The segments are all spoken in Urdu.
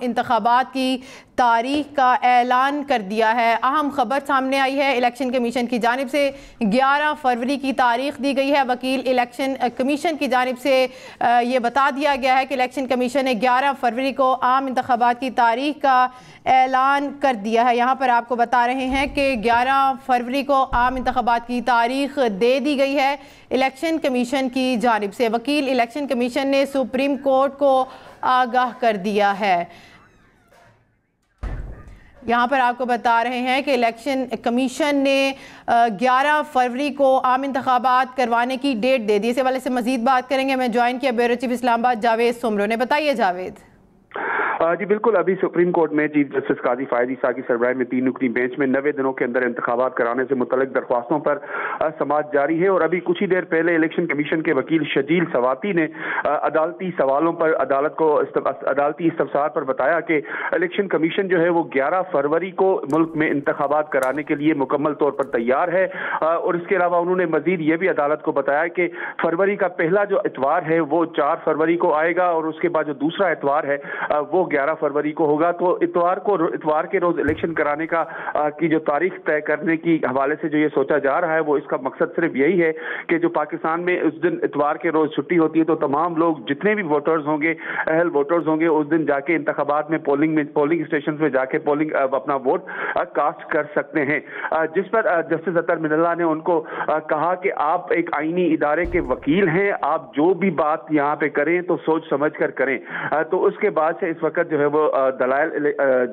انتخابات کی تاریخ کا اعلان کر دیا ہے۔ اہم خبر سامنے آئی ہے، الیکشن کمیشن کی جانب سے 11 فروری کی تاریخ دی گئی ہے۔ وکیل الیکشن کمیشن کی جانب سے یہ بتا دیا گیا ہے کہ الیکشن کمیشن نے 11 فروری کو عام انتخابات کی تاریخ کا اعلان کر دیا ہے۔ یہاں پر آپ کو بتا رہے ہیں کہ 11 فروری کو عام انتخابات کی تاریخ دے دی گئی ہے الیکشن کمیشن کی جانب سے۔ وکیل الیکشن کمیشن نے سپریم کورٹ کو آگاہ کر دیا ہے۔ یہاں پر آپ کو بتا رہے ہیں کہ الیکشن کمیشن نے 11 فروری کو عام انتخابات کروانے کی ڈیٹ دے دی۔ اس حوالے سے مزید بات کریں گے، ہمیں جوائن کیا بیورو چیف اسلام آباد جاوید سمرو نے۔ بتائیے جاوید۔ جی بالکل، ابھی سپریم کورٹ میں چیف جسٹس قاضی فائز عیسیٰ کی سربراہی میں 3 رکنی بینچ میں 90 دنوں کے اندر انتخابات کرانے سے متعلق درخواستوں پر سماعت جاری ہے، اور ابھی کچھ ہی دیر پہلے الیکشن کمیشن کے وکیل شجیل سواتی نے عدالتی سوالوں پر عدالتی استفسار پر بتایا کہ الیکشن کمیشن جو ہے وہ 11 فروری کو ملک میں انتخابات کرانے کے لیے مکمل طور پر تیار ہے، اور اس کے علاوہ انہوں نے مزید یہ بھی عدالت کو بتایا کہ فروری کا پہلا جو اتوار ہے وہ 4 فروری کو آئے گا، اور اس کے بعد جو دوسرا اتوار ہے وہ 11 فروری کو ہوگا۔ تو اتوار کے روز الیکشن کرانے کی جو تاریخ طے کرنے کی حوالے سے جو یہ سوچا جا رہا ہے، وہ اس کا مقصد صرف یہی ہے کہ جو پاکستان میں اس دن اتوار کے روز چھٹی ہوتی ہے، تو تمام لوگ جتنے بھی ووٹرز ہوں گے، اہل ووٹرز ہوں گے، اس دن جا کے انتخابات میں پولنگ اسٹیشن پہ جا کے اپنا ووٹ کاسٹ کر سکتے ہیں۔ جس پر جسٹس اطہر من اللہ نے ان کو کہا کہ آپ ایک آئینی ادارے کے وکیل ہیں، آپ جو بھی بات یہاں پہ کریں تو سوچ سمجھ کر کریں۔ تو اس کے بعد سے اس وقت جو ہے وہ دلائل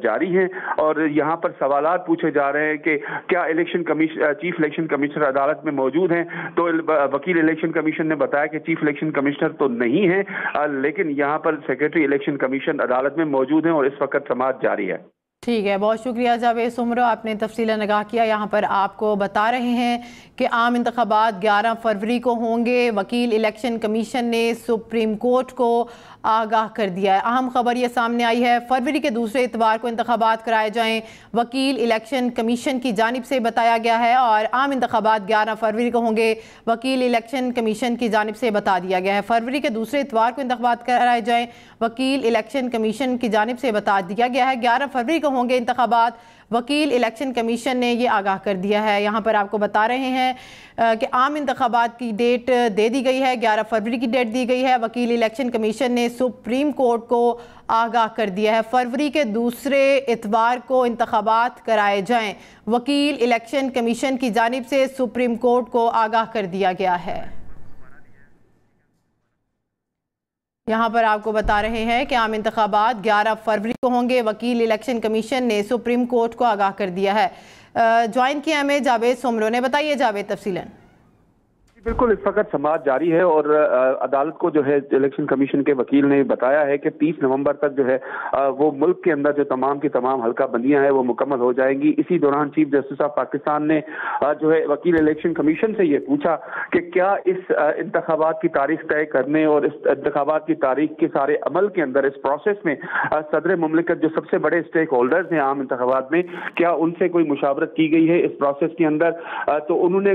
جاری ہیں، اور یہاں پر سوالات پوچھے جا رہے ہیں کہ کیا چیف الیکشن کمشنر عدالت میں موجود ہیں؟ تو وکیل الیکشن کمیشن نے بتایا کہ چیف الیکشن کمشنر تو نہیں ہے، لیکن یہاں پر سیکرٹری الیکشن کمیشن عدالت میں موجود ہیں، اور اس وقت سماعت جاری ہے۔ ٹھیک ہے، بہت شکریہ جاوید سمرو، آپ نے تفصیل نگاہ کیا۔ یہاں پر آپ کو بتا رہے ہیں کہ عام انتخابات 11 فروری کو ہوں گے۔ وکیل الیکشن کمیشن نے سپریم کورٹ کو آگاہ کر دیا ہے۔ اہم خبر یہ سامنے آئی ہے، فروری کے دوسرے اتوار کو انتخابات کرائے جائیں، وکیل الیکشن کمیشن کی جانب سے بتایا گیا ہے، اور عام انتخابات 11 فروری کو ہوں گے، وکیل الیکشن کمیشن کی جانب سے بتا دیا گیا ہے۔ فروری کے دوسرے اتوار کو انتخابات کرائے جائیں، وکیل الیکشن کمیشن کی جانب سے بتا دیا گیا ہے۔ 11 فروری کو ہوں گے انتخابات، وکیل الیکشن کمیشن نے یہ آگاہ کر دیا ہے۔ یہاں پر آپ کو بتا رہے ہیں کہ عام انتخابات کی ڈیٹ دے دی گئی ہے، 11 فروری کی ڈیٹ دی گئی ہے۔ وکیل الیکشن کمیشن نے سپریم کورٹ کو آگاہ کر دیا ہے، فروری کے دوسرے اتوار کو انتخابات کرائے جائیں، وکیل الیکشن کمیشن کی جانب سے سپریم کورٹ کو آگاہ کر دیا گیا ہے۔ یہاں پر آپ کو بتا رہے ہیں کہ عام انتخابات 11 فروری کو ہوں گے، وکیل الیکشن کمیشن نے سپریم کورٹ کو آگاہ کر دیا ہے۔ جوائن کیا ہمیں جاوید سمرو نے۔ بتائیے جاوید تفصیلاً۔ بالکل، اس وقت سماعت جاری ہے، اور عدالت کو جو ہے الیکشن کمیشن کے وکیل نے بتایا ہے کہ 30 نومبر تک جو ہے وہ ملک کے اندر جو تمام کی تمام حلقہ بندیاں ہیں وہ مکمل ہو جائیں گی۔ اسی دوران چیف جسٹس آف پاکستان نے جو ہے وکیل الیکشن کمیشن سے یہ پوچھا کہ کیا اس انتخابات کی تاریخ طے کرنے اور اس انتخابات کی تاریخ کے سارے عمل کے اندر اس پروسیس میں صدر مملکت جو سب سے بڑے اسٹیک ہولڈرز ہیں عام انتخابات میں، کیا ان سے کوئی مشاورت کی گئی ہے اس پروسیس کے اندر؟ تو انہوں نے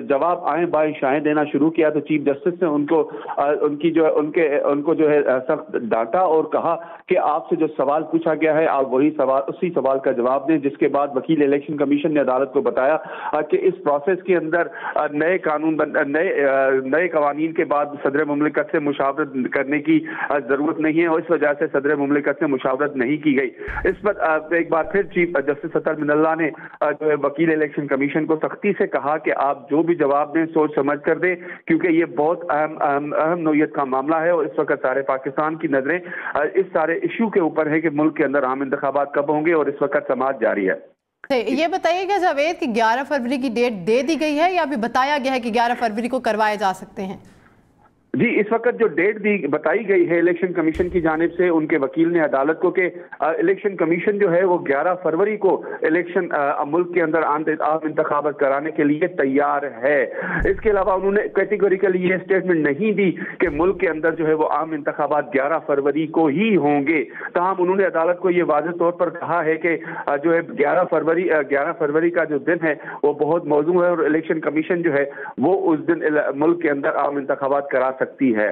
جواب آئیں بائیں شائیں دینا شروع کیا، تو چیف جسٹس نے ان کو جو ہے سخت ڈانٹا اور کہا کہ آپ سے جو سوال پوچھا گیا ہے آپ اسی سوال کا جواب دیں۔ جس کے بعد وکیل الیکشن کمیشن نے عدالت کو بتایا کہ اس پروسیس کے اندر نئے قوانین کے بعد صدر مملکت سے مشاورت کرنے کی ضرورت نہیں ہے، اور اس وجہ سے صدر مملکت سے مشاورت نہیں کی گئی۔ اس پر ایک بار پھر چیف جسٹس اطہر من اللہ نے جو ہے وکیل الیکشن کمیشن کو سختی سے کہا کہ آپ جو بھی جواب دیں سوچ سمجھ کر دیں، کیونکہ یہ بہت اہم نوعیت کا معاملہ ہے، اور اس وقت سارے پاکستان کی نظریں اس سارے ایشو کے اوپر ہے کہ ملک کے اندر عام انتخابات کب ہوں گے، اور اس وقت سماعت جاری ہے۔ یہ بتائیے گا جاوید کہ 11 فروری کی ڈیٹ دے دی گئی ہے یا ابھی بتایا گیا ہے کہ 11 فروری کو کروائے جا سکتے ہیں؟ جی، اس وقت جو ڈیٹ بتائی گئی ہے الیکشن کمیشن کی جانب سے ان کے وکیل نے عدالت کو کہ الیکشن کمیشن جو ہے وہ 11 فروری کو الیکشن ملک کے اندر عام انتخابات کرانے کے لیے تیار ہے۔ اس کے علاوہ انہوں نے کیٹیگوریکلی یہ اسٹیٹمنٹ نہیں دی کہ ملک کے اندر جو ہے وہ عام انتخابات 11 فروری کو ہی ہوں گے، تاہم انہوں نے عدالت کو یہ واضح طور پر کہا ہے کہ جو ہے 11 فروری کا جو دن ہے وہ بہت موزوں ہے، اور الیکشن کمیشن جو ہے وہ اس دن ملک کے اندر عام انتخابات کرا سکتی ہے۔